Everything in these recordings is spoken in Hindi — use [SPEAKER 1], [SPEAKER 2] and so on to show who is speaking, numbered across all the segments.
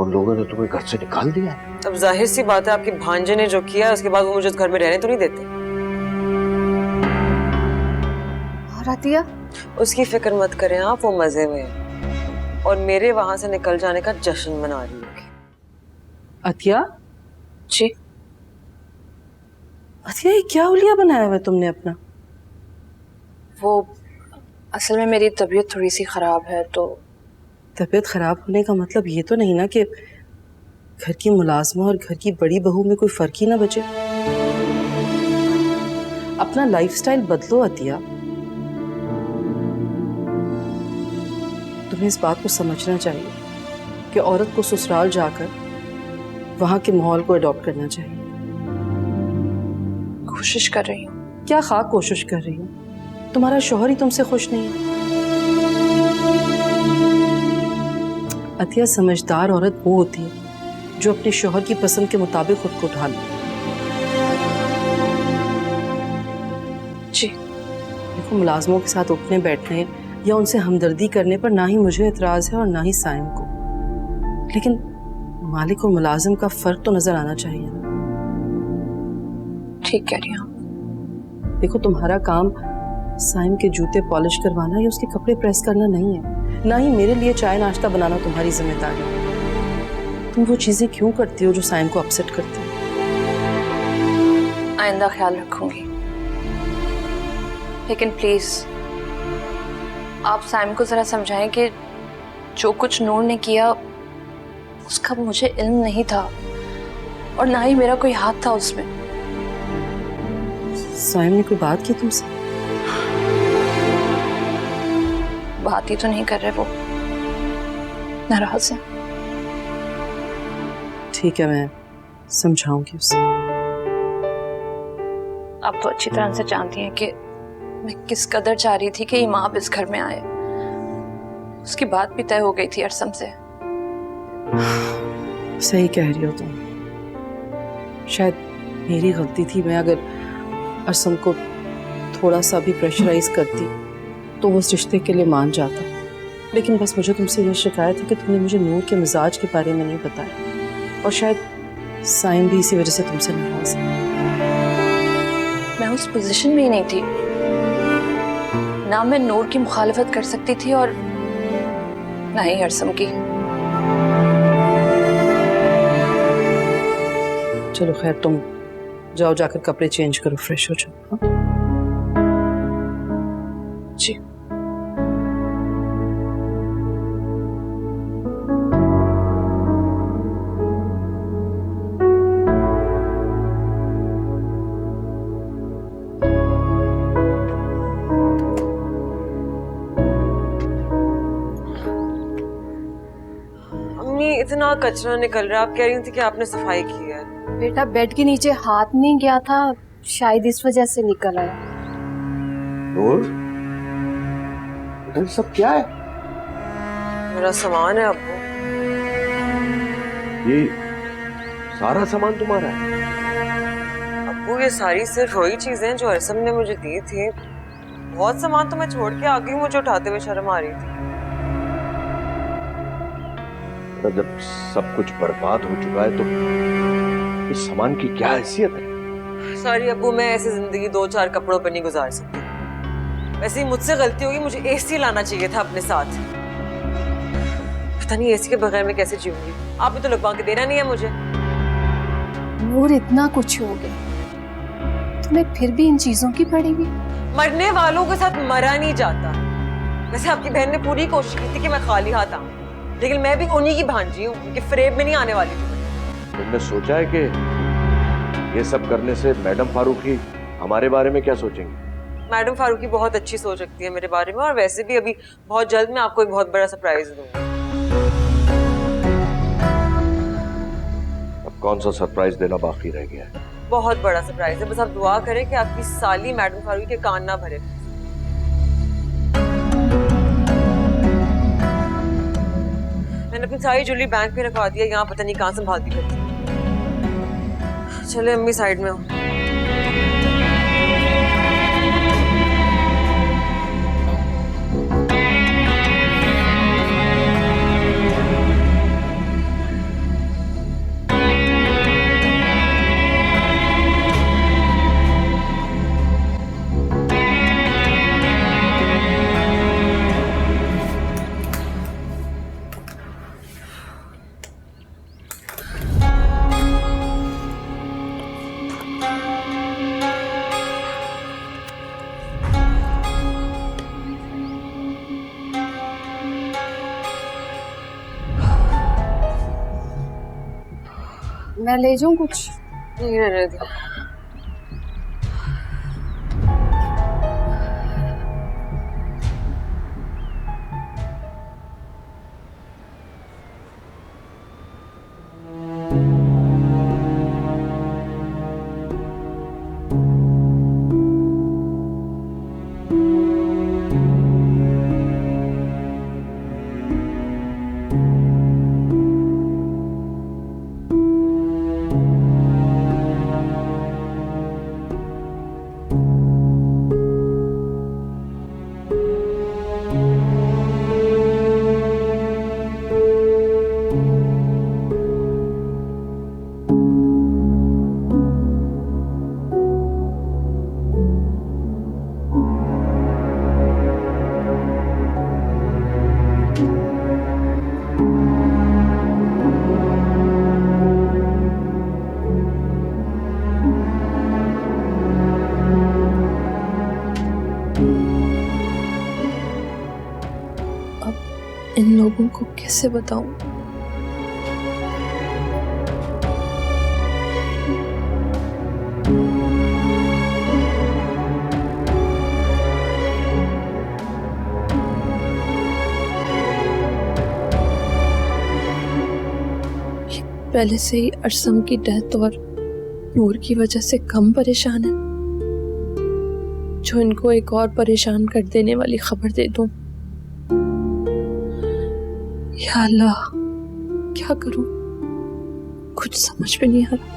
[SPEAKER 1] उन लोगों ने तुम्हें घर से निकाल दिया है।
[SPEAKER 2] अब जाहिर सी बात है, आपके भांजे ने जो किया उसके बाद वो मुझे घर में रहने तो नहीं देते।
[SPEAKER 3] और अतिया?
[SPEAKER 2] उसकी फिक्र मत करें आप, वो मजे में है और मेरे वहां से निकल जाने का जश्न मना रही होगी।
[SPEAKER 4] अतिया?
[SPEAKER 3] जी
[SPEAKER 4] अतिया, ये क्या हुलिया बनाया हुआ है तुमने अपना?
[SPEAKER 3] वो असल में मेरी तबीयत थोड़ी सी खराब है। तो
[SPEAKER 4] तबीयत खराब होने का मतलब ये तो नहीं ना कि घर की मुलाजमा और घर की बड़ी बहू में कोई फर्क ही ना बचे। अपना लाइफस्टाइल बदलो अतिया। तुम्हें इस बात को समझना चाहिए कि औरत को ससुराल जाकर वहां के माहौल को अडॉप्ट करना चाहिए।
[SPEAKER 3] कोशिश कर रही हूँ।
[SPEAKER 4] क्या खाक कोशिश कर रही हूँ? तुम्हारा शौहर ही तुमसे खुश नहीं है। अतिया, समझदार औरत वो होती है जो अपने शौहर की पसंद के मुताबिक खुद को ढाल ले।
[SPEAKER 3] जी
[SPEAKER 4] देखो, मुलाजमों के साथ उठने बैठने या उनसे हमदर्दी करने पर ना ही मुझे एतराज है और ना ही साइम को, लेकिन मालिक और मुलाजिम का फर्क तो नजर आना चाहिए ना।
[SPEAKER 3] ठीक कह रही हूँ।
[SPEAKER 4] देखो, तुम्हारा काम साइम के जूते पॉलिश करवाना या उसके कपड़े प्रेस करना नहीं है, ना ही मेरे लिए चाय नाश्ता बनाना तुम्हारी जिम्मेदारी है। तुम वो चीजें क्यों करती हो जो साइम को अपसेट करती है?
[SPEAKER 3] आइंदा ख्याल रखूंगी, लेकिन प्लीज आप साइम को जरा समझाएं कि जो कुछ नूर ने किया उसका मुझे इल्म नहीं था और ना ही मेरा कोई हाथ था उसमें।
[SPEAKER 4] साइम ने कोई बात की तुमसे?
[SPEAKER 3] बात ही तो नहीं कर रहे, वो नाराज है।
[SPEAKER 4] ठीक है, मैं समझाऊंगी उसे।
[SPEAKER 3] आप तो अच्छी तरह से जानती हैं कि मैं किस कदर चाह रही थी कि इमाम इस घर में आए। उसकी बात भी तय हो गई थी अरसम से।
[SPEAKER 4] सही कह रही हो तुम। शायद मेरी गलती थी। मैं अगर अरसम को थोड़ा सा भी प्रेशराइज करती तो वो उस रिश्ते के लिए मान जाता, लेकिन बस मुझे तुमसे ये शिकायत है कि तुमने मुझे नूर के मिजाज के बारे में नहीं बताया और शायद साइम भी इसी वजह से तुमसे नाराज है।
[SPEAKER 3] मैं उस पोजीशन में ही नहीं थी, ना मैं नूर की मुखालफत कर सकती थी और ना ही अरसम की।
[SPEAKER 4] चलो खैर, तुम जाओ, जाकर कपड़े चेंज करो, फ्रेश हो जाओ। हाँ?
[SPEAKER 3] जी
[SPEAKER 2] अम्मी, इतना कचरा निकल रहा है, आप कह रही थी कि आपने सफाई की है।
[SPEAKER 5] बेटा, बेड के नीचे हाथ नहीं गया था, शायद इस वजह से निकल आया।
[SPEAKER 1] नूर, ये सब क्या है?
[SPEAKER 2] मेरा सामान है अब्बू।
[SPEAKER 1] ये सारा सामान तुम्हारा है?
[SPEAKER 2] अब्बू, ये सारी सिर्फ वही चीजें हैं जो अरसम ने मुझे दी थी। बहुत सामान तो मैं छोड़ के आ गई हूँ, मुझे उठाते हुए शर्म आ रही थी।
[SPEAKER 1] जब सब कुछ बर्बाद हो चुका है तो इस सामान की क्या हैसियत है?
[SPEAKER 2] सॉरी अब्बू, मैं ऐसी जिंदगी 2-4 कपड़ों पर नहीं गुजार सकती। वैसे ही मुझसे गलती होगी, मुझे एसी लाना चाहिए था अपने साथ। पता नहीं एसी के बगैर मैं कैसे जीऊंगी। आपने तो लगवा के देना नहीं है मुझे।
[SPEAKER 5] नूर, इतना कुछ हो गया, तुम्हें फिर भी इन चीजों की पड़ी हुई?
[SPEAKER 2] मरने वालों के साथ मरा नहीं जाता। वैसे आपकी बहन ने पूरी कोशिश की थी कि मैं खाली हाथ आऊं, लेकिन मैं भी उन्हीं की भांजी हूँ, उनके फ्रेब में नहीं आने वाली थी।
[SPEAKER 1] तुमने सोचा है कि ये सब करने से मैडम फारूकी हमारे बारे में क्या सोचेंगी?
[SPEAKER 2] मैडम फारूकी बहुत अच्छी सोच रखती है मेरे बारे में, और वैसे भी अभी बहुत जल्द मैं आपको एक बहुत बड़ा सरप्राइज दूंगी।
[SPEAKER 1] अब कौन सा सरप्राइज देना बाकी रह गया है?
[SPEAKER 2] बहुत बड़ा सरप्राइज है, बस आप दुआ करें कि आपकी साली मैडम फारूकी के कान ना भरे। मैंने अपनी सारी ज्वेलरी बैंक में रखवा दिया, यहाँ पता नहीं कहाँ संभालती करती। चले अम्मी, साइड में हो।
[SPEAKER 5] मैं ले जाऊं कुछ?
[SPEAKER 2] नहीं रहने दो।
[SPEAKER 3] इन लोगों को कैसे बताऊं? ये पहले से ही अरसम की डेथ और नूर की वजह से कम परेशान है, जो इनको एक और परेशान कर देने वाली खबर दे दूं। या अल्लाह, क्या करूं? कुछ समझ में नहीं आ रहा।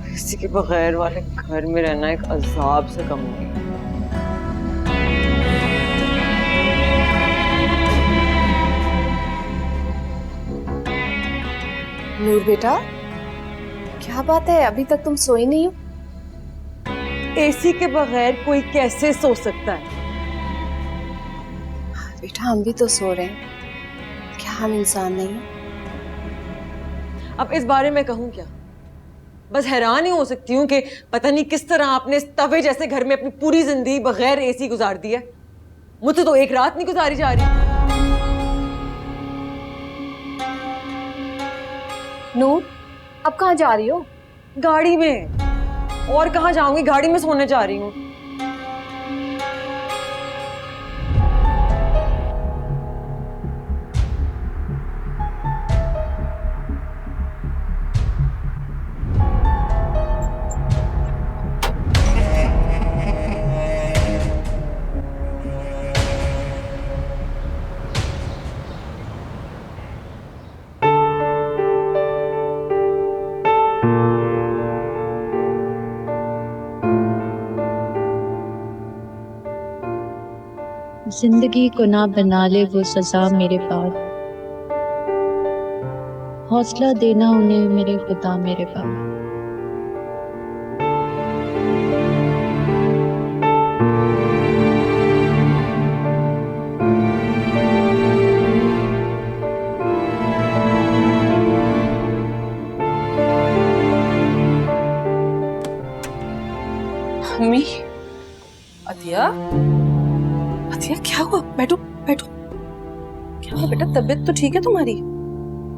[SPEAKER 2] किसी के बगैर वाले घर में रहना एक अजाब से कम हो गया।
[SPEAKER 5] नूर बेटा, क्या बात है, अभी तक तुम सोई नहीं हो?
[SPEAKER 2] एसी के बगैर कोई कैसे सो सकता है?
[SPEAKER 5] बेटा हम भी तो सो रहे हैं, क्या हम इंसान नहीं हैं?
[SPEAKER 2] अब इस बारे में कहूं क्या? बस हैरान ही हो सकती हूँ कि पता नहीं किस तरह आपने इस तवे जैसे घर में अपनी पूरी जिंदगी बगैर एसी गुजार दी है। मुझसे तो एक रात नहीं गुजारी जा रही।
[SPEAKER 5] नूर, अब कहाँ जा रही हो?
[SPEAKER 2] गाड़ी में। और कहाँ जाऊंगी? गाड़ी में सोने जा रही हूँ।
[SPEAKER 6] जिंदगी को ना बना ले वो सजा मेरे पास, हौसला देना उन्हें मेरे खुदा मेरे पास।
[SPEAKER 3] मम्मी,
[SPEAKER 4] अतिया, अतिया क्या हुआ? बैठो बैठो। क्या है बेटा, तबीयत तो ठीक है तुम्हारी?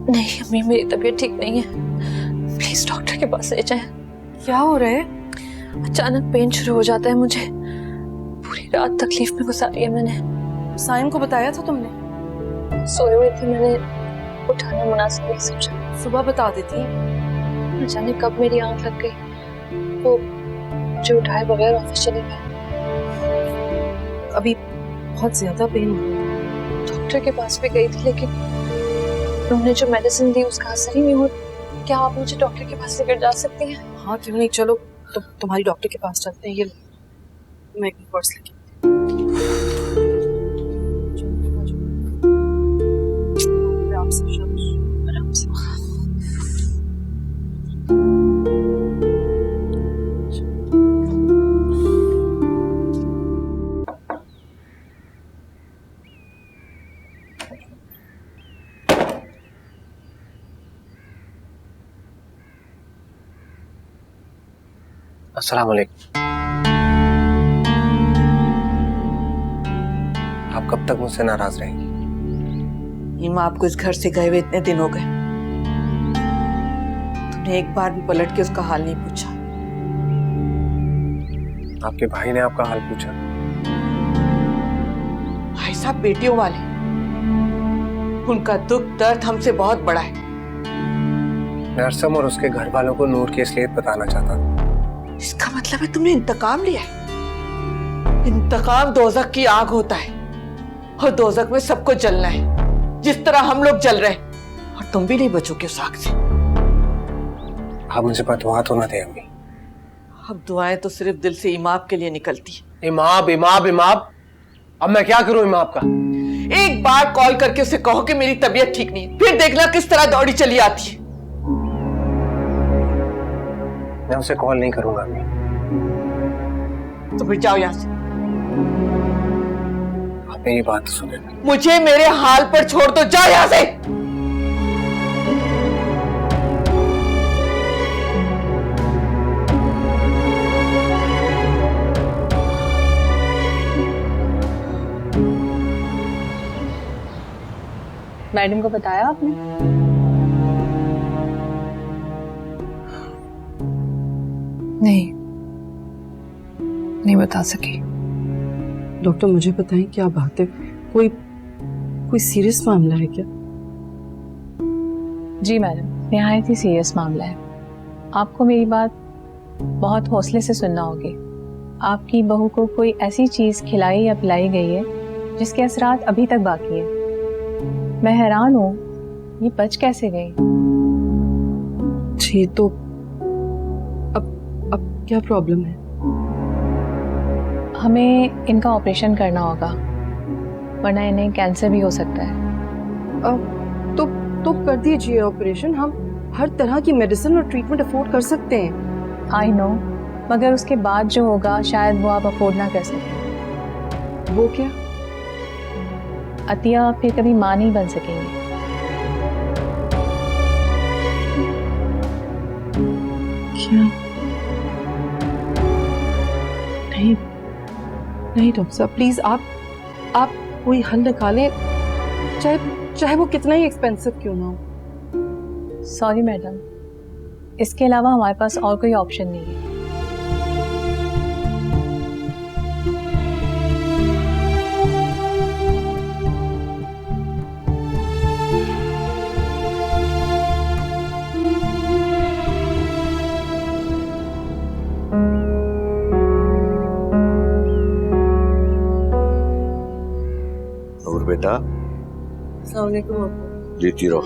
[SPEAKER 3] नहीं अम्मी, मेरी तबीयत ठीक नहीं है, प्लीज डॉक्टर के पास ले जाएं।
[SPEAKER 4] क्या हो रहा है?
[SPEAKER 3] अचानक पेन शुरू हो जाता है मुझे, पूरी रात तकलीफ में गुजारी है मैंने।
[SPEAKER 4] साइम को बताया था तुमने?
[SPEAKER 3] सोए हुए थे, मैंने उठाना मुनासिब नहीं समझा।
[SPEAKER 4] सुबह बता देती।
[SPEAKER 3] न जाने कब मेरी आंख लग गई, वो मुझे उठाए बगैर ऑफिस चले गए।
[SPEAKER 4] अभी बहुत ज्यादा पेन हो रहा है।
[SPEAKER 3] डॉक्टर के पास भी गई थी, लेकिन उन्होंने जो मेडिसिन दी उसका असर ही नहीं हो। क्या आप मुझे डॉक्टर के पास लेकर जा सकती हैं?
[SPEAKER 4] हाँ क्यों नहीं, चलो तो तुम्हारी डॉक्टर के पास चलते हैं। ये मैं एक पर्स लेके आराम से आराम से।
[SPEAKER 7] अस्सलाम वालेकुम। आप कब तक मुझसे नाराज रहेंगी?
[SPEAKER 8] ईमा, आपको इस घर से गए हुए इतने दिन हो गए, तुमने एक बार भी पलट के उसका हाल नहीं पूछा।
[SPEAKER 7] आपके भाई ने आपका हाल पूछा?
[SPEAKER 8] भाई साहब बेटियों वाले, उनका दुख दर्द हमसे बहुत बड़ा है।
[SPEAKER 7] मैं अरसम और उसके घर वालों को नूर की असलियत बताना चाहता था।
[SPEAKER 8] इसका मतलब है तुमने इंतकाम लिया है? इंतकाम दोजख की आग होता है और दोजख में सबको जलना है, जिस तरह हम लोग जल रहे हैं, और तुम भी नहीं बचोगे उस आग से।
[SPEAKER 7] आप मुझे बददुआ तो ना दें अम्मी।
[SPEAKER 8] अब दुआएं तो सिर्फ दिल से इमाम के लिए निकलती है।
[SPEAKER 7] इमाम इमाम इमाम, अब मैं क्या करूं इमाम का?
[SPEAKER 8] एक बार कॉल करके उसे कहो कि मेरी तबीयत ठीक नहीं, फिर देखना किस तरह दौड़ी चली आती है।
[SPEAKER 7] मैं उसे कॉल नहीं करूंगा अम्मी।
[SPEAKER 8] तो फिर जाओ यहां से।
[SPEAKER 7] आप मेरी बात सुने।
[SPEAKER 8] मुझे मेरे हाल पर छोड़ दो, जाओ यहां से।
[SPEAKER 3] मैडम को बताया आपने? नहीं बता सकी।
[SPEAKER 4] डॉक्टर मुझे बताएं क्या बात है, कोई सीरियस मामला है क्या?
[SPEAKER 9] जी मैडम, निहायत ही सीरियस मामला है। आपको मेरी बात बहुत हौसले से सुनना होगी। आपकी बहू को कोई ऐसी चीज खिलाई या पिलाई गई है जिसके असरात अभी तक बाकी है। मैं हैरान हूँ, ये बच कैसे गई?
[SPEAKER 4] जी तो अब क्या प्रॉब्लम है?
[SPEAKER 9] हमें इनका ऑपरेशन करना होगा, वरना इन्हें कैंसर भी हो सकता है।
[SPEAKER 4] तो कर दीजिए ऑपरेशन। हम हर तरह की मेडिसिन और ट्रीटमेंट अफोर्ड कर सकते हैं।
[SPEAKER 9] आई नो, मगर उसके बाद जो होगा शायद वो आप अफोर्ड ना कर सकें।
[SPEAKER 4] वो क्या?
[SPEAKER 9] अतिया फिर कभी माँ नहीं बन सकेंगी।
[SPEAKER 4] क्या? नहीं डॉक्टर साहब, प्लीज आप कोई हल निकालें, चाहे वो कितना ही एक्सपेंसिव क्यों ना हो।
[SPEAKER 9] सॉरी मैडम, इसके अलावा हमारे पास और कोई ऑप्शन नहीं है।
[SPEAKER 1] नूर बेटा, जीती रहो।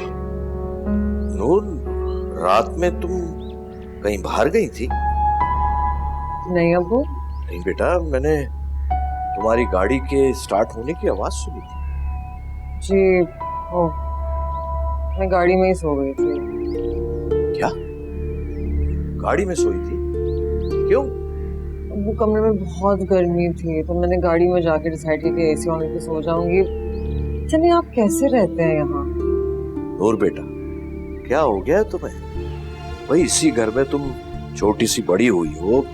[SPEAKER 1] नूर, रात में तुम कहीं बाहर गई थी?
[SPEAKER 2] नहीं अब्बू,
[SPEAKER 1] नहीं बेटा, मैंने तुम्हारी गाड़ी के स्टार्ट होने की आवाज सुनी थी।
[SPEAKER 2] जी ओ, मैं गाड़ी में ही सो गई थी।
[SPEAKER 1] क्या? गाड़ी में सोई थी? क्यों?
[SPEAKER 2] अब्बू, कमरे में बहुत गर्मी थी तो मैंने गाड़ी में जाके डिसाइड किया कि एसी ऑन करके सो जाऊंगी। चलिए, आप कैसे रहते हैं यहाँ?
[SPEAKER 1] नूर बेटा, क्या हो गया तुम्हें? भाई इसी घर में तुम छोटी सी बड़ी हुई हो,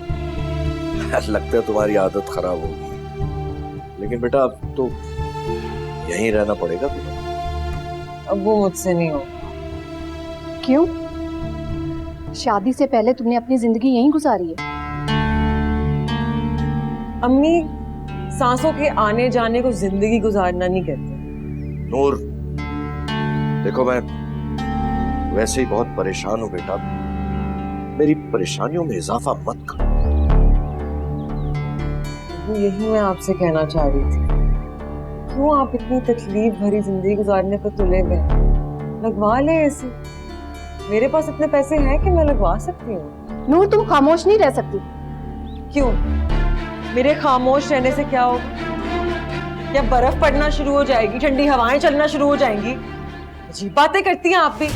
[SPEAKER 1] लगता है तुम्हारी आदत खराब हो गई। लेकिन बेटा अब तो यहीं रहना पड़ेगा तुम्हें।
[SPEAKER 2] अब वो मुझसे नहीं हो।
[SPEAKER 5] क्यों? शादी से पहले तुमने अपनी जिंदगी यहीं गुजारी है।
[SPEAKER 2] अम्मी सांसों के आने जाने को जिंदगी गुजारना नहीं कहते।
[SPEAKER 1] नूर, देखो मैं वैसे ही बहुत परेशान हूं बेटा, मेरी परेशानियों में इजाफा मत करो।
[SPEAKER 2] यही मैं आपसे कहना चाह रही थी, क्यों आप इतनी तकलीफ भरी जिंदगी गुजारने पर तुले हुए? लगवा ले एसी, मेरे पास इतने पैसे हैं कि मैं लगवा सकती हूँ।
[SPEAKER 5] नूर, तुम खामोश नहीं रह सकती।
[SPEAKER 2] क्यों? मेरे खामोश रहने से क्या होगा? क्या बर्फ पड़ना शुरू हो जाएगी, ठंडी हवाएं चलना शुरू हो जाएंगी? अजीब बातें करती हैं आप भी।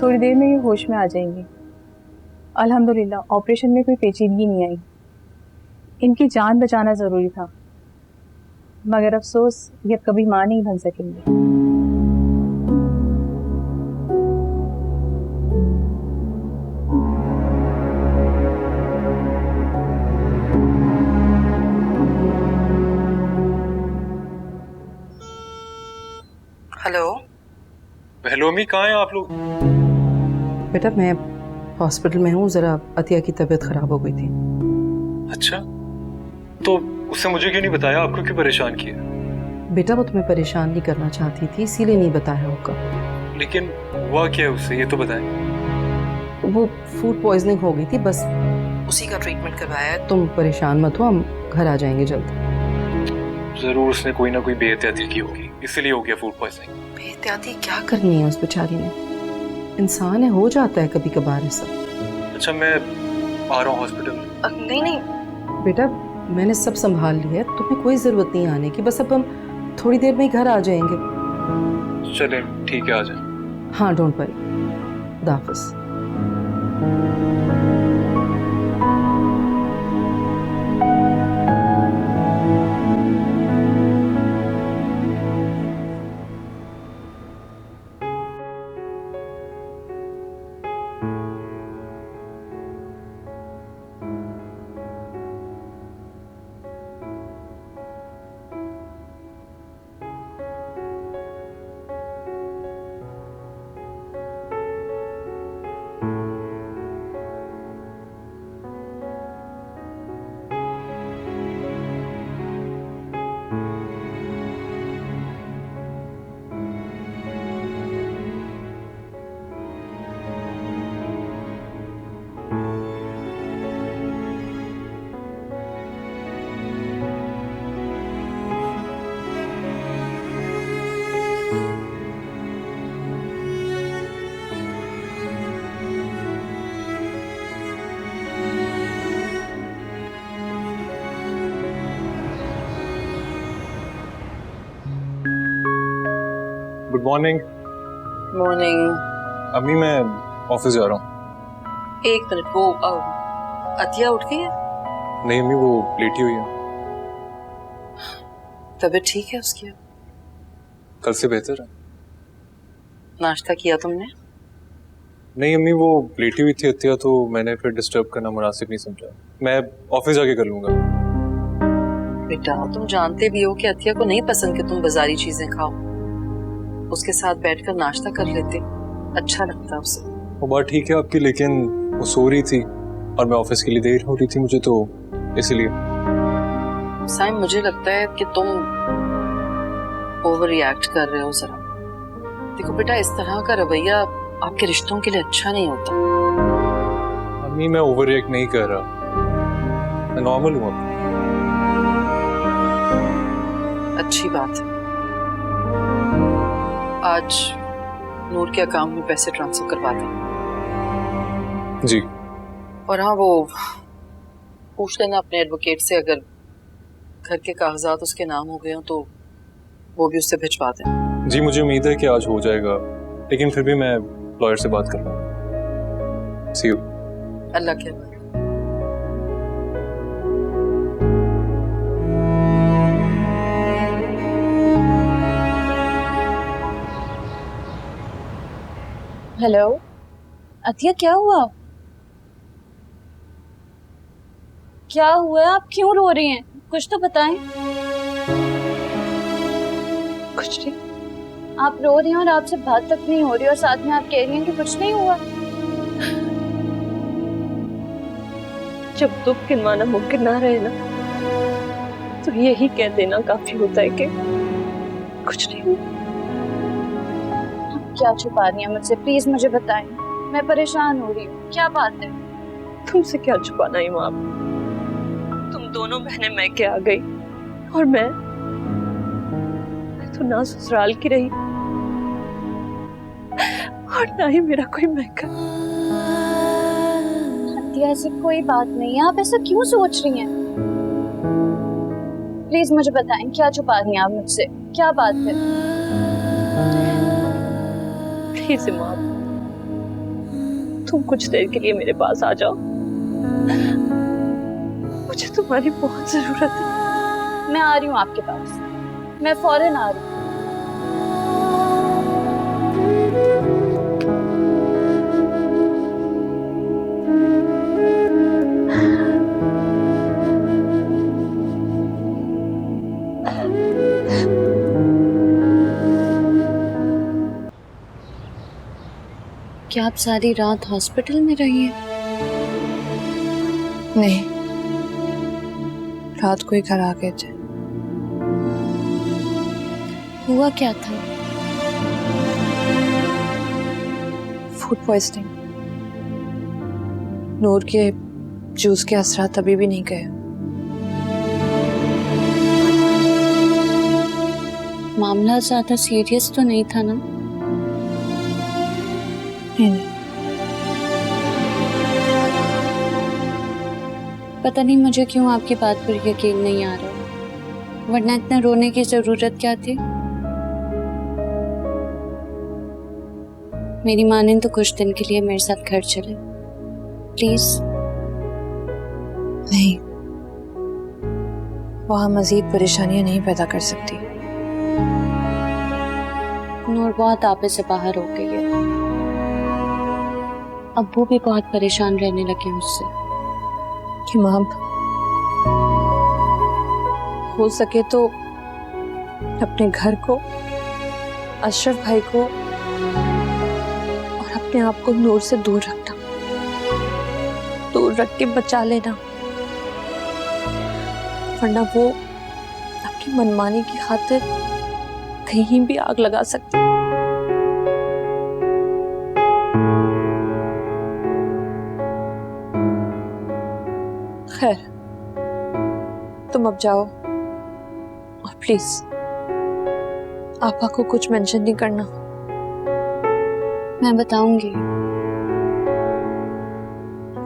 [SPEAKER 9] थोड़ी देर में ये होश में आ जाएंगी। अल्हम्दुलिल्लाह ऑपरेशन में कोई पेचीदगी नहीं आई। इनकी जान बचाना ज़रूरी था, मगर अफसोस ये अब कभी माँ नहीं बन सकेंगी।
[SPEAKER 4] हेलो।
[SPEAKER 10] हेलो अम्मी, कहाँ हैं आप लोग?
[SPEAKER 4] बेटा मैं हॉस्पिटल में हूँ, जरा अतिया की तबीयत खराब हो गई थी।
[SPEAKER 10] अच्छा, तो उससे मुझे क्यों नहीं बताया? आपको क्यों परेशान किया?
[SPEAKER 4] बेटा वो तुम्हें परेशान नहीं करना चाहती थी, इसीलिए नहीं बताया होगा।
[SPEAKER 10] लेकिन हुआ क्या है उससे, ये तो बताएं।
[SPEAKER 4] वो फूड पॉइजनिंग हो गई थी, बस उसी का ट्रीटमेंट करवाया है। तुम परेशान मत हो, हम घर आ जाएंगे जल्द।
[SPEAKER 10] जरूर उसने कोई ना कोई बेहतियाती की होगी, इसलिए हो गया फूड पॉइजनिंग।
[SPEAKER 4] बेहतियाती क्या करनी है उस बेचारी ने? इंसान है, हो जाता है कभी कभार ऐसा।
[SPEAKER 10] अच्छा, मैं आ रहा हूँ हॉस्पिटल।
[SPEAKER 4] नहीं नहीं बेटा, मैंने सब संभाल लिया है, तुम्हें कोई जरूरत नहीं आने की। बस अब हम थोड़ी देर में ही घर आ जाएंगे।
[SPEAKER 10] चले ठीक है, आ जाए।
[SPEAKER 4] हाँ, डोंट वरी। खुदा हाफिज़।
[SPEAKER 10] Good morning.
[SPEAKER 4] मॉर्निंग।
[SPEAKER 10] अम्मी मैं ऑफिस जा रहा हूँ।
[SPEAKER 4] एक मिनट, वो अतिया उठ गई है?
[SPEAKER 10] नहीं अम्मी, वो लेटी हुई है।
[SPEAKER 4] तबीयत ठीक है उसकी?
[SPEAKER 10] कल से बेहतर है।
[SPEAKER 4] नाश्ता किया तुमने?
[SPEAKER 10] नहीं अम्मी, वो लेटी हुई थी अतिया, तो मैंने फिर डिस्टर्ब करना मुनासिब नहीं समझा। मैं ऑफिस जाके कर लूंगा।
[SPEAKER 4] बेटा तुम जानते भी हो कि अतिया को नहीं पसंद कि तुम बाजारी चीजें खाओ। उसके साथ बैठकर नाश्ता कर लेते, अच्छा लगता उसे।
[SPEAKER 10] वो बात ठीक है आपकी, लेकिन वो सो रही थी, और मैं ऑफिस के लिए देर हो रही थी मुझे, तो इसीलिए।
[SPEAKER 4] साइम, मुझे लगता है कि तुम ओवर रिएक्ट कर रहे हो जरा। देखो बेटा, इस तरह का रवैया आपके रिश्तों के लिए अच्छा नहीं होता।
[SPEAKER 10] मम्मी, मैं ओवर रिएक्ट नहीं कर रहा, मैं नॉर्मल हूँ।
[SPEAKER 4] अच्छी बात है। आज नूर के अकाउंट में पैसे ट्रांसफर करवा दें।
[SPEAKER 10] जी।
[SPEAKER 4] और हाँ, वो पूछ लेना अपने एडवोकेट से, अगर घर के कागजात उसके नाम हो गए हो तो वो भी उससे भिजवा दें।
[SPEAKER 10] जी, मुझे उम्मीद है कि आज हो जाएगा, लेकिन फिर भी मैं लॉयर से बात कर लूँगा। सी यू।
[SPEAKER 4] अल्लाह के हवाले।
[SPEAKER 6] हेलो अतिया, क्या हुआ? क्या हुआ है? आप क्यों रो रही हैं? कुछ तो बताएं।
[SPEAKER 3] कुछ नहीं।
[SPEAKER 6] आप रो रही हैं और आपसे बात तक नहीं हो रही और साथ में आप कह रही हैं कि कुछ नहीं हुआ।
[SPEAKER 3] जब दुख गिनवाना मुमकिन ना रहे ना, तो यही कह देना काफी होता है कि कुछ नहीं हुआ।
[SPEAKER 6] आप क्या छुपा रही हैं मुझसे? प्लीज मुझे बताएं, मैं परेशान हो रही हूँ। क्या बात है?
[SPEAKER 3] तुमसे क्या छुपाना है माँ? तुम दोनों बहनें मैके आ गई और मैं तो ना ससुराल की रही और ना ही मेरा कोई मैका।
[SPEAKER 6] अतिया, ऐसी कोई बात नहीं है, आप ऐसा क्यों सोच रही हैं? प्लीज मुझे बताएं, क्या छुपा रही हैं आप मुझसे? क्या बात है?
[SPEAKER 3] प्लीज माँ, तुम कुछ देर के लिए मेरे पास आ जाओ, मुझे तुम्हारी बहुत जरूरत है।
[SPEAKER 6] मैं आ रही हूँ आपके पास, मैं फौरन आ रही हूँ। क्या आप सारी रात हॉस्पिटल में रही हैं?
[SPEAKER 3] नहीं, रात को ही घर आ गए थे।
[SPEAKER 6] हुआ क्या था?
[SPEAKER 3] Food poisoning. नूर के जूस के असरात अभी भी नहीं गए।
[SPEAKER 6] मामला ज्यादा सीरियस तो नहीं था ना?
[SPEAKER 3] नहीं।
[SPEAKER 6] पता नहीं मुझे क्यों आपकी बात पर यकीन नहीं आ रहा, वरना इतना रोने की जरूरत क्या थी? मेरी माँ ने तो कुछ दिन के लिए मेरे साथ घर चले, प्लीज।
[SPEAKER 3] नहीं, वहां मजीद परेशानियां नहीं पैदा कर सकती।
[SPEAKER 6] नूर बहुत आपे से बाहर हो गई है, अब्बू भी बहुत परेशान रहने लगे मुझसे।
[SPEAKER 3] कि माँ, हो सके तो अपने घर को, अशरफ भाई को और अपने आप को नूर से दूर रखना, दूर रख के बचा लेना, वरना वो अपनी मनमानी की खातिर कहीं भी आग लगा सकती। खैर, तुम अब जाओ और प्लीज आपा को कुछ मेंशन नहीं करना।
[SPEAKER 6] मैं बताऊंगी,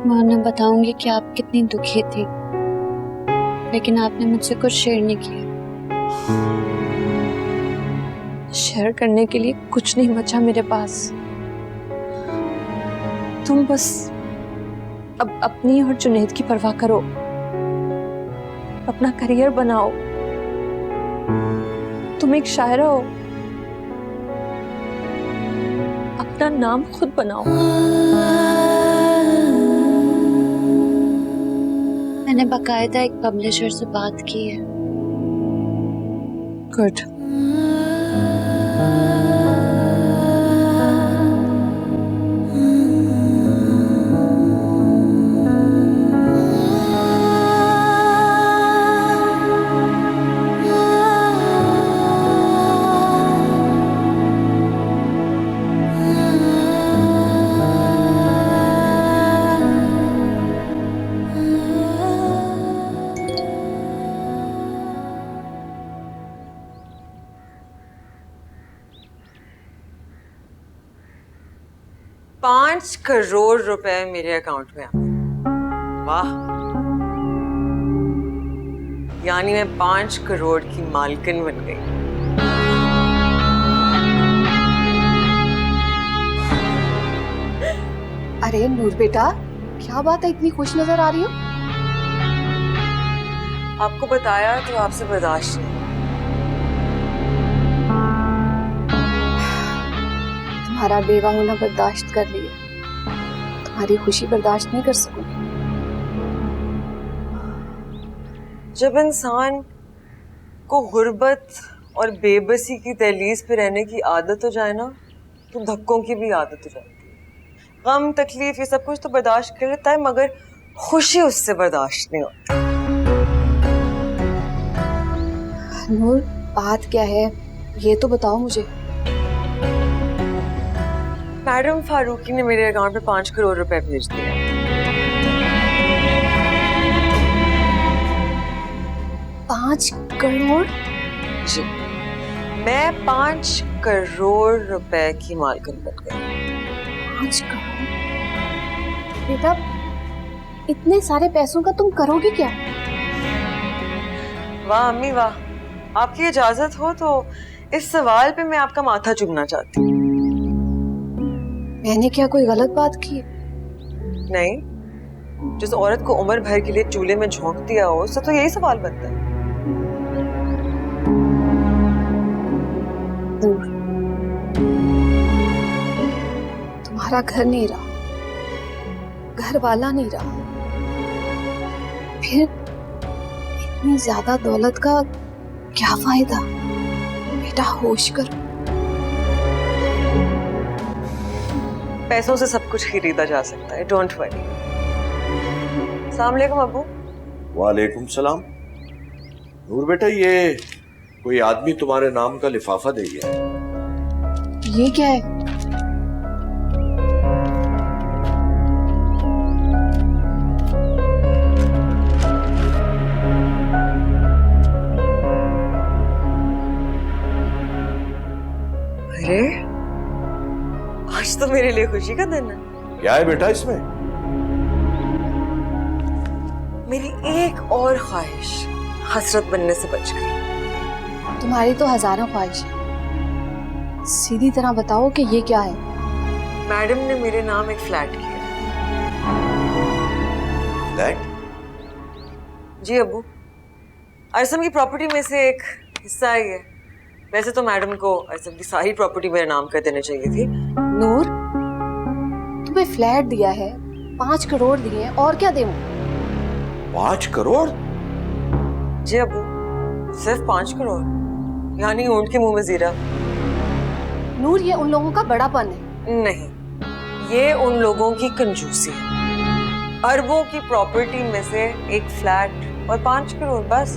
[SPEAKER 6] मैं उन्हें बताऊंगी कि आप कितनी दुखी थी, लेकिन आपने मुझसे कुछ शेयर नहीं किया।
[SPEAKER 3] शेयर करने के लिए कुछ नहीं बचा मेरे पास। तुम बस अब अपनी और जुनैद की परवाह करो, अपना करियर बनाओ। तुम एक शायरा हो, अपना नाम खुद बनाओ।
[SPEAKER 6] मैंने बाकायदा एक पब्लिशर से बात की है।
[SPEAKER 3] गुड।
[SPEAKER 2] 5 करोड़ रुपए मेरे अकाउंट में आ गए। वाह, यानी मैं 5 करोड़ की मालकिन बन गई।
[SPEAKER 5] अरे नूर बेटा, क्या बात है, इतनी खुश नजर आ रही हो?
[SPEAKER 2] आपको बताया तो आपसे बर्दाश्त नहीं।
[SPEAKER 5] तुम्हारा बेवा होना बर्दाश्त कर लिया, तुम्हारी खुशी बर्दाश्त नहीं कर सकूंगी।
[SPEAKER 2] जब इंसान को गुर्बत और बेबसी की दहलीज पे रहने की आदत हो जाए ना, तो धक्कों की भी आदत हो जाती है। गम, तकलीफ, ये सब कुछ तो बर्दाश्त कर लेता है, मगर खुशी उससे बर्दाश्त नहीं होती।
[SPEAKER 5] नूर, बात क्या है ये तो बताओ मुझे।
[SPEAKER 2] मैडम फारूकी ने मेरे अकाउंट में 5 करोड़ रुपए भेज दिए।
[SPEAKER 5] 5 करोड़?
[SPEAKER 2] जी, मैं 5 करोड़ रुपए की मालकिन बन गई।
[SPEAKER 5] 5 करोड़? बेटा, इतने सारे पैसों का तुम करोगे क्या?
[SPEAKER 2] वाह अम्मी वाह, आपकी इजाजत हो तो इस सवाल पे मैं आपका माथा चूमना चाहती हूँ।
[SPEAKER 5] मैंने क्या कोई गलत बात की?
[SPEAKER 2] नहीं, जिस औरत को उम्र भर के लिए चूल्हे में झोंक दिया हो, उससे तो यही सवाल बनता है।
[SPEAKER 5] तुम्हारा घर नहीं रहा, घर वाला नहीं रहा, फिर इतनी ज्यादा दौलत का क्या फायदा? बेटा होश करो।
[SPEAKER 2] पैसों से सब कुछ खरीदा जा सकता है, डोंट वरी। अस्सलाम वालेकुम अब्बू।
[SPEAKER 1] वालेकुम सलाम। नूर बेटा, ये कोई आदमी तुम्हारे नाम का लिफाफा दे गया है।
[SPEAKER 5] ये क्या है?
[SPEAKER 2] अरे, आज तो मेरे लिए खुशी का दिन है।
[SPEAKER 1] क्या है बेटा इसमें?
[SPEAKER 2] मेरी एक और ख्वाहिश हसरत बनने से बच गई।
[SPEAKER 5] तुम्हारी तो हजारों ख्वाहिशें, सीधी तरह बताओ कि ये क्या है?
[SPEAKER 2] मैडम ने मेरे नाम एक फ्लैट किया।
[SPEAKER 1] फ्लैट?
[SPEAKER 2] जी अब्बू, अरसम की प्रॉपर्टी में से एक हिस्सा है ये। वैसे तो मैडम को अरसम की सारी प्रॉपर्टी मेरे नाम कर देनी चाहिए थी।
[SPEAKER 5] नूर, तुम्हें फ्लैट दिया है, 5 करोड़ दिए हैं, और क्या दूं?
[SPEAKER 1] 5 करोड़?
[SPEAKER 2] जी अब्बू, सिर्फ 5 करोड़, यानी ऊंट के मुंह में जीरा।
[SPEAKER 5] नूर, ये उन लोगों का बड़ापन है।
[SPEAKER 2] नहीं, ये उन लोगों की कंजूसी है। अरबों की प्रॉपर्टी में से एक फ्लैट और 5 करोड़ बस।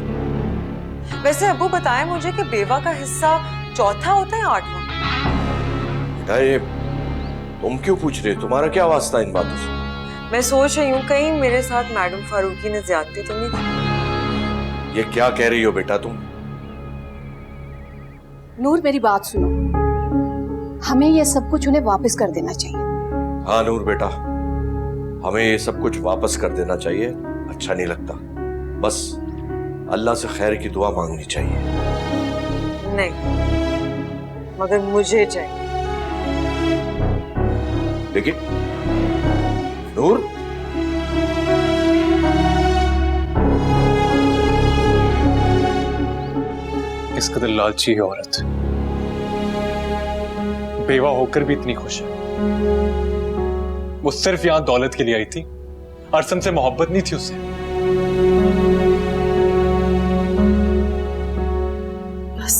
[SPEAKER 2] वैसे अब्बू बताएं मुझे कि बेवा का हिस्सा चौथा होता है 8वां?
[SPEAKER 1] बेटा, ये तुम क्यों पूछ रहे हो? तुम्हारा क्या वास्ता इन बातों से?
[SPEAKER 2] मैं सोच रही हूँ कहीं मेरे साथ मैडम फारूकी ने ज्यादती तो नहीं की।
[SPEAKER 1] ये क्या कह रही हो बेटा तुम?
[SPEAKER 5] नूर, मेरी बात सुनो, हमें ये सब कुछ उन्हें वापस कर देना चाहिए।
[SPEAKER 1] हाँ नूर बेटा, हमें ये सब कुछ वापस कर देना चाहिए। अच्छा नहीं लगता। बस अल्लाह से खैर की दुआ मांगनी चाहिए।
[SPEAKER 2] नहीं, मगर मुझे चाहिए।
[SPEAKER 1] लेकिन नूर,
[SPEAKER 10] इस कदर लालची है औरत, बेवा होकर भी इतनी खुश है। वो सिर्फ यहां दौलत के लिए आई थी, अरसम से मोहब्बत नहीं थी उसे।
[SPEAKER 4] बस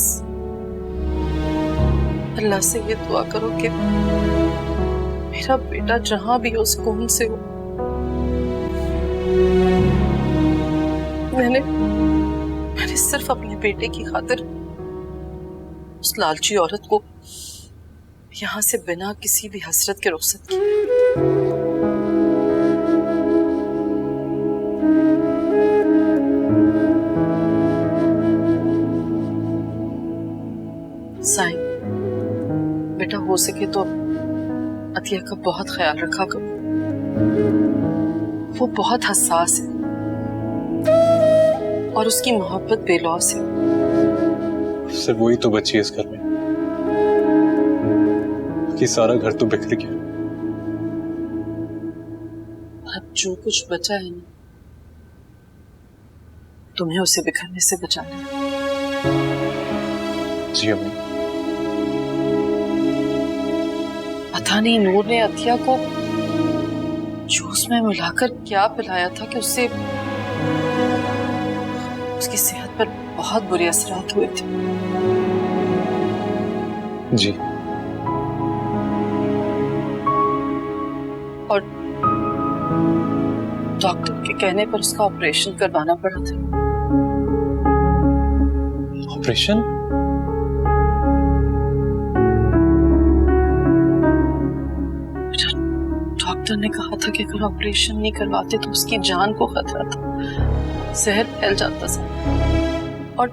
[SPEAKER 4] अल्लाह से ये दुआ करो कि मेरा बेटा जहां भी हो, सुकून से हो। मैंने सिर्फ अपने बेटे की खातिर उस लालची औरत को यहाँ से बिना किसी भी हसरत के रुखसत की। साईं, बेटा हो सके तो अतिया का बहुत ख्याल रखा करो, वो बहुत हसास है और उसकी मोहब्बत बेलौस है।
[SPEAKER 10] सिर्फ वही तो बची है इस घर में, कि सारा घर तो बिखर गया।
[SPEAKER 4] अब जो कुछ बचा है ना, तुम्हें उसे बिखरने से बचाना है।
[SPEAKER 10] जी अम्मी।
[SPEAKER 4] पता नहीं नूर ने अतिया को जूस में मिलाकर क्या पिलाया था कि उससे उसकी सेहत पर बहुत बुरे असरात हुए थे।
[SPEAKER 10] जी।
[SPEAKER 4] और डॉक्टर के कहने पर उसका ऑपरेशन करवाना पड़ा था।
[SPEAKER 10] ऑपरेशन?
[SPEAKER 4] डॉक्टर ने कहा था कि अगर ऑपरेशन नहीं करवाते तो उसकी जान को खतरा था, जहर फैल जाता था। और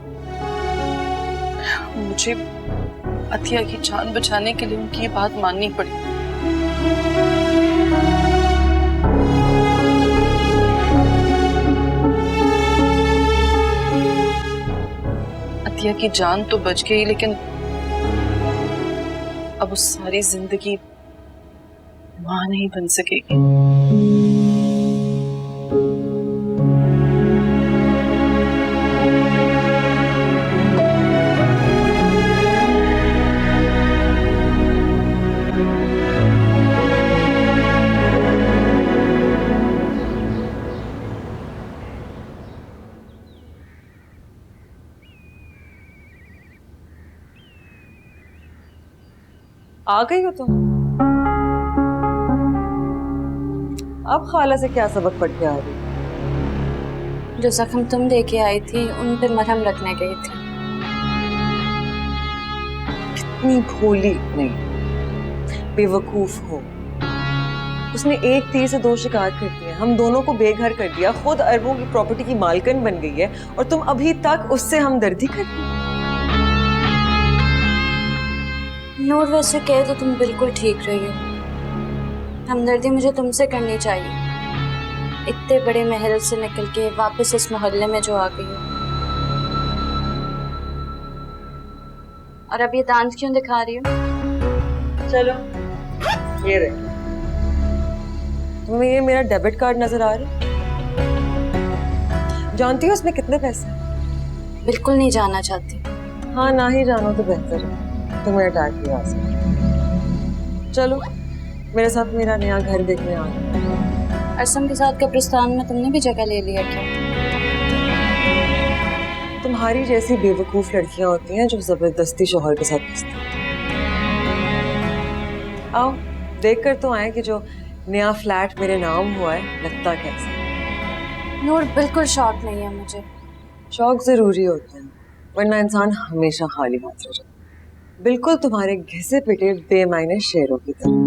[SPEAKER 4] मुझे अतिया की जान बचाने के लिए उनकी ये बात माननी पड़ी। अतिया की जान तो बच गई, लेकिन अब उस सारी जिंदगी मां नहीं बन सकेगी।
[SPEAKER 2] आ गई हो तुम? अब खाला से क्या सबक पढ़ के आ रही?
[SPEAKER 6] जो जख्म तुम दे के आई थी उन पे मरहम रखने गई थी।
[SPEAKER 2] इतनी भोली नहीं, बेवकूफ हो। उसने एक तीर से दो शिकार कर दिए, हम दोनों को बेघर कर दिया, खुद अरबों की प्रॉपर्टी की मालकिन बन गई है और तुम अभी तक उससे हमदर्दी करती हो।
[SPEAKER 6] नूर वैसे कहे तो तुम बिल्कुल ठीक रही हो। हमदर्दी मुझे तुमसे करनी चाहिए, इतने बड़े महल से निकल के वापस इस मोहल्ले में जो आ गई हो। और अब ये दांत क्यों दिखा रही हो?
[SPEAKER 2] चलो ये रहे। तुम्हें ये मेरा डेबिट कार्ड नजर आ रहा है? जानती हो इसमें कितने पैसे हैं?
[SPEAKER 6] बिल्कुल नहीं जानना चाहती।
[SPEAKER 2] हाँ, ना ही जानो तो बेहतर है, तुम्हें अटैक किया। चलो मेरे साथ मेरा नया घर देखने आ गया।
[SPEAKER 6] असम के साथ कब्रिस्तान में तुमने भी जगह ले लिया क्या?
[SPEAKER 2] तुम्हारी जैसी बेवकूफ लड़कियां होती हैं जो जबरदस्ती शोहर के साथ बसती हैं। आओ देख कर तो आए कि जो नया फ्लैट मेरे नाम हुआ है लगता कैसा।
[SPEAKER 6] नूर बिल्कुल शौक नहीं है मुझे।
[SPEAKER 2] शौक जरूरी होते हैं, वरना इंसान हमेशा खाली हाथ रह जाता है, बिल्कुल तुम्हारे घिसे पिटे बेमायने शेरों की तरह।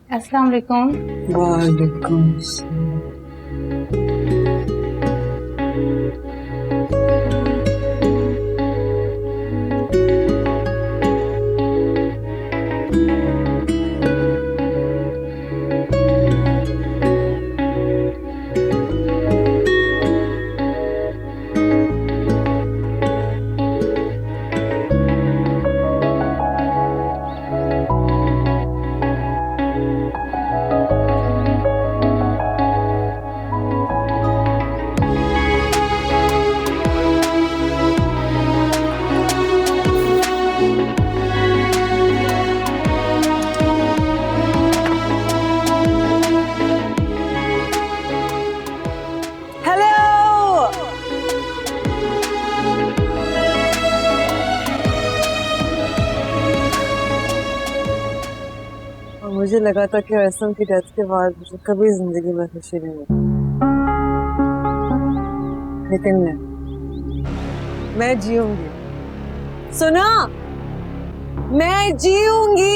[SPEAKER 9] अस्सलाम वालेकुम।
[SPEAKER 2] वालेकुम। मुझे लगा था कि असम की डेथ के बाद मुझे कभी जिंदगी में खुशी नहीं मिली।
[SPEAKER 9] नितिन ने।
[SPEAKER 2] मैं जीऊंगी, सुना, मैं जीऊंगी।